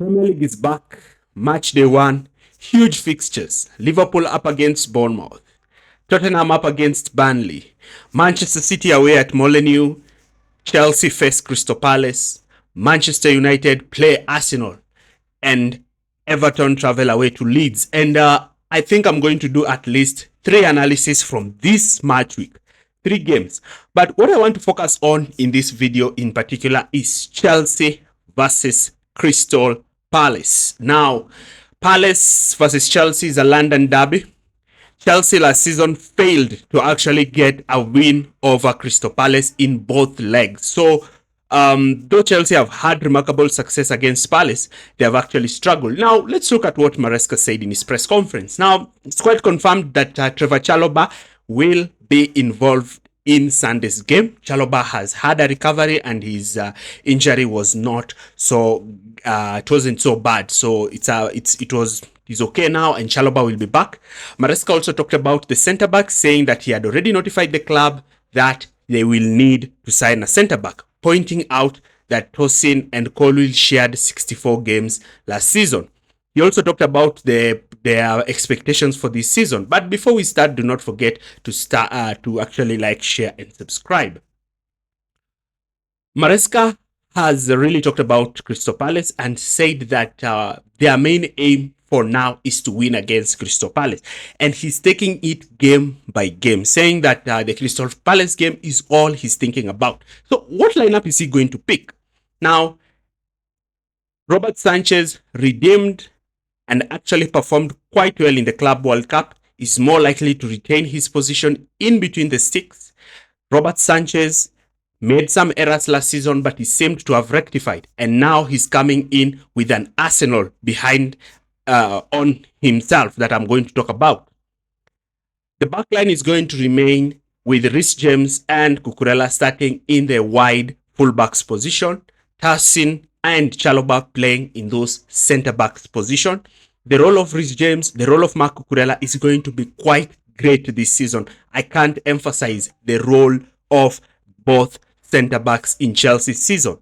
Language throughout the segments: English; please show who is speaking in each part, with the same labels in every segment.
Speaker 1: Premier League is back. Match day one. Huge fixtures. Liverpool up against Bournemouth. Tottenham up against Burnley. Manchester City away at Molineux. Chelsea face Crystal Palace. Manchester United play Arsenal. And Everton travel away to Leeds. And I think I'm going to do at least 3 analysis from this match week. 3 games. But what I want to focus on in this video in particular is Chelsea versus Crystal Palace. Now, Palace versus Chelsea is a London derby. Chelsea last season failed to actually get a win over Crystal Palace in both legs. So, though Chelsea have had remarkable success against Palace, they have actually struggled. Now, let's look at what Maresca said in his press conference. Now, it's quite confirmed that Trevor Chalobah will be involved in Sunday's game. Chalobah has had a recovery and his injury was not so it wasn't so bad, so he's okay now and Chalobah will be back. Maresca also talked about the centre back, saying that he had already notified the club that they will need to sign a centre back, pointing out that Tosin and Colwill shared 64 games last season. He also talked about their expectations for this season. But before we start, do not forget to actually like, share, and subscribe. Maresca has really talked about Crystal Palace and said that their main aim for now is to win against Crystal Palace. And he's taking it game by game, saying that the Crystal Palace game is all he's thinking about. So what lineup is he going to pick? Now, Robert Sanchez, redeemed and actually performed quite well in the Club World Cup, is more likely to retain his position in between the sticks. Robert Sanchez made some errors last season, but he seemed to have rectified. And now he's coming in with an arsenal behind on himself that I'm going to talk about. The backline is going to remain with Reece James and Cucurella starting in the wide fullbacks position. Tosin and Chalobah playing in those centre-backs position. The role of Reece James, the role of Marc Cucurella is going to be quite great this season. I can't emphasize the role of both centre-backs in Chelsea's season.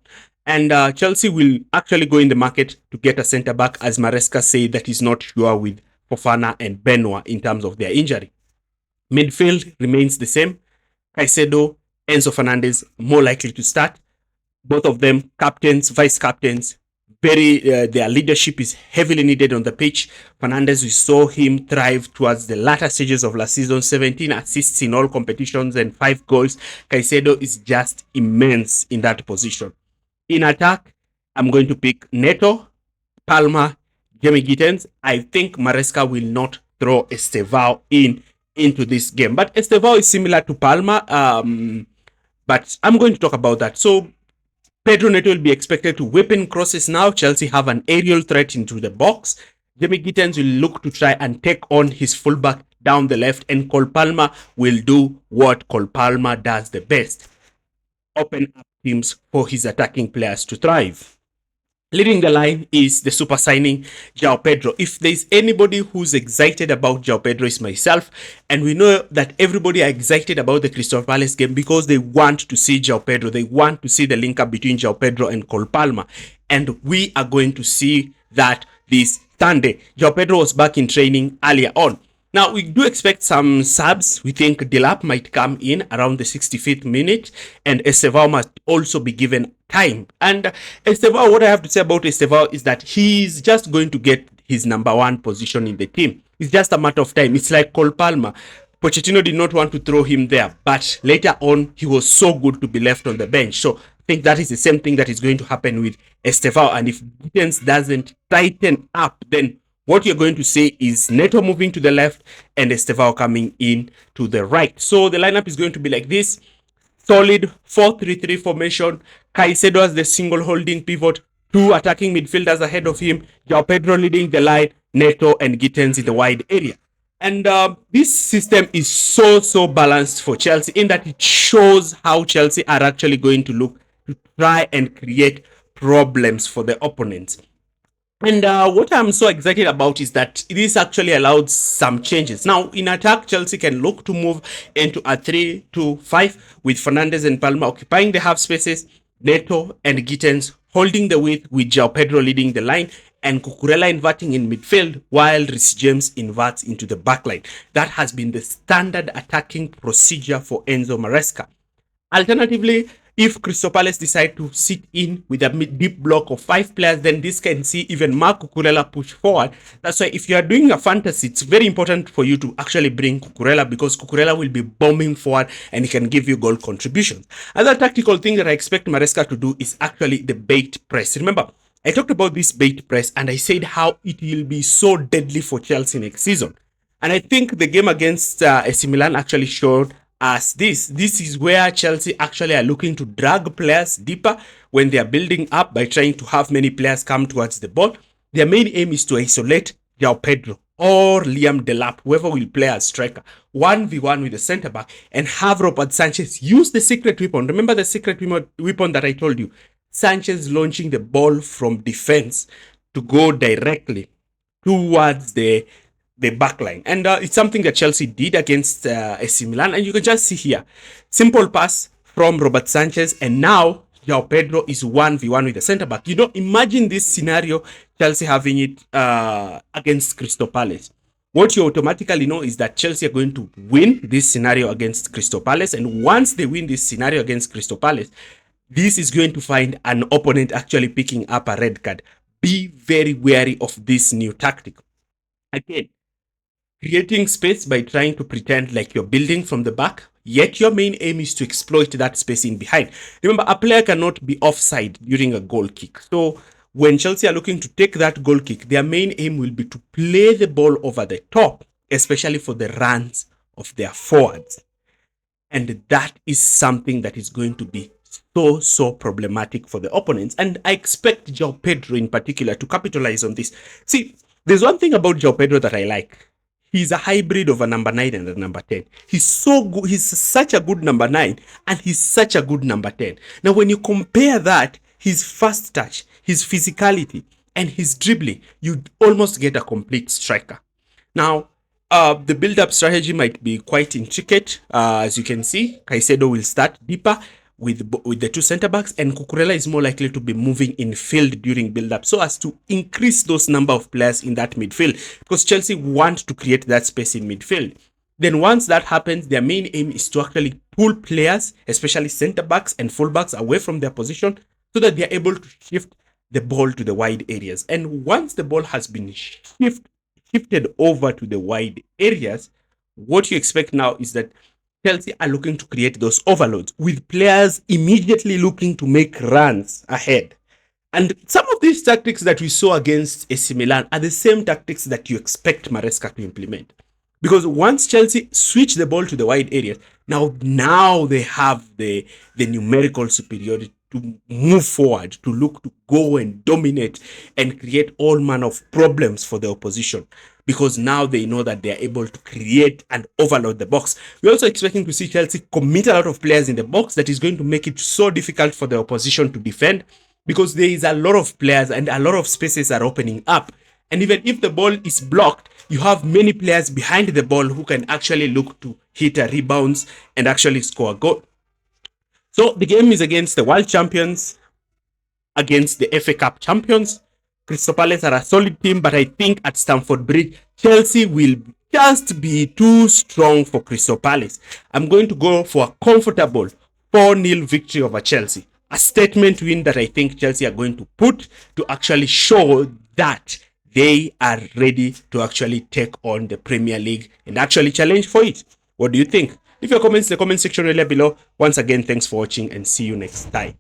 Speaker 1: And Chelsea will actually go in the market to get a centre-back, as Maresca said that he's not sure with Fofana and Benoit in terms of their injury. Midfield remains the same. Caicedo, Enzo Fernandez more likely to start. Both of them captains, vice captains. Their leadership is heavily needed on the pitch. Fernandez, we saw him thrive towards the latter stages of last season, 17 assists in all competitions and 5 goals. Caicedo is just immense in that position. In attack, I'm going to pick Neto, Palmer, Jamie Gittens. I think Maresca will not throw Estevao into this game, but Estevao is similar to Palmer, but I'm going to talk about that. So Pedro Neto will be expected to whip in crosses now. Chelsea have an aerial threat into the box. Jamie Gittens will look to try and take on his fullback down the left, and Cole Palmer will do what Cole Palmer does the best: open up teams for his attacking players to thrive. Leading the line is the super signing, João Pedro. If there's anybody who's excited about João Pedro, it's myself. And we know that everybody are excited about the Crystal Palace game because they want to see João Pedro. They want to see the link up between João Pedro and Cole Palmer. And we are going to see that this Sunday. João Pedro was back in training earlier on. Now, we do expect some subs. We think Delap might come in around the 65th minute, and Estevao must also be given time. And Estevao, what I have to say about Estevao is that he's just going to get his number 1 position in the team. It's just a matter of time. It's like Cole Palmer. Pochettino did not want to throw him there, but later on, he was so good to be left on the bench. So I think that is the same thing that is going to happen with Estevao. And if Gittens doesn't tighten up, then what you're going to see is Neto moving to the left and Estevao coming in to the right. So the lineup is going to be like this: solid 4-3-3 formation. Caicedo as the single holding pivot, 2 attacking midfielders ahead of him, João Pedro leading the line, Neto and Gittens in the wide area. And this system is so balanced for Chelsea, in that it shows how Chelsea are actually going to look to try and create problems for the opponents. And what I'm so excited about is that this actually allowed some changes. Now, in attack, Chelsea can look to move into a 3-2-5 with Fernandez and Palmer occupying the half spaces, Neto and Gittens holding the width with João Pedro leading the line, and Cucurella inverting in midfield while Reece James inverts into the backline. That has been the standard attacking procedure for Enzo Maresca. Alternatively, if Crystal Palace decide to sit in with a deep block of 5 players, then this can see even Marc Cucurella push forward. That's why if you are doing a fantasy, it's very important for you to actually bring Cucurella, because Cucurella will be bombing forward and he can give you goal contributions. Another tactical thing that I expect Maresca to do is actually the bait press. Remember, I talked about this bait press and I said how it will be so deadly for Chelsea next season. And I think the game against AC Milan actually showed us this. This is where Chelsea actually are looking to drag players deeper when they are building up by trying to have many players come towards the ball. Their main aim is to isolate João Pedro or Liam Delap, whoever will play as striker, 1v1 with the centre back, and have Robert Sanchez use the secret weapon. Remember the secret weapon that I told you? Sanchez launching the ball from defense to go directly towards the backline. And it's something that Chelsea did against AC Milan. And you can just see here, simple pass from Robert Sanchez. And now João Pedro is 1v1 with the centre back. You know, imagine this scenario, Chelsea having it against Crystal Palace. What you automatically know is that Chelsea are going to win this scenario against Crystal Palace. And once they win this scenario against Crystal Palace, this is going to find an opponent actually picking up a red card. Be very wary of this new tactic. Again, creating space by trying to pretend like you're building from the back, yet your main aim is to exploit that space in behind. Remember, a player cannot be offside during a goal kick. So when Chelsea are looking to take that goal kick, their main aim will be to play the ball over the top, especially for the runs of their forwards. And that is something that is going to be so problematic for the opponents. And I expect João Pedro in particular to capitalize on this. See, there's one thing about João Pedro that I like. He's a hybrid of a number 9 and a number 10. He's so good. He's such a good number 9 and he's such a good number 10. Now, when you compare that, his fast touch, his physicality, and his dribbling, you almost get a complete striker. Now, the build-up strategy might be quite intricate. As you can see, Caicedo will start deeper with the two center backs, and Cucurella is more likely to be moving in field during build-up so as to increase those number of players in that midfield, because Chelsea want to create that space in midfield. Then once that happens, their main aim is to actually pull players, especially center backs and full backs, away from their position so that they are able to shift the ball to the wide areas. And once the ball has been shifted over to the wide areas, what you expect now is that Chelsea are looking to create those overloads with players immediately looking to make runs ahead. And some of these tactics that we saw against AC Milan are the same tactics that you expect Maresca to implement. Because once Chelsea switch the ball to the wide areas, now they have the numerical superiority to move forward, to look to go and dominate and create all manner of problems for the opposition, because now they know that they are able to create and overload the box. We're also expecting to see Chelsea commit a lot of players in the box that is going to make it so difficult for the opposition to defend, because there is a lot of players and a lot of spaces are opening up. And even if the ball is blocked, you have many players behind the ball who can actually look to hit a rebounds and actually score a goal. So the game is against the world champions, against the FA Cup champions. Crystal Palace are a solid team, but I think at Stamford Bridge, Chelsea will just be too strong for Crystal Palace. I'm going to go for a comfortable 4-0 victory over Chelsea. A statement win that I think Chelsea are going to put to actually show that they are ready to actually take on the Premier League and actually challenge for it. What do you think? Leave your comments in the comment section area below. Once again, thanks for watching and see you next time.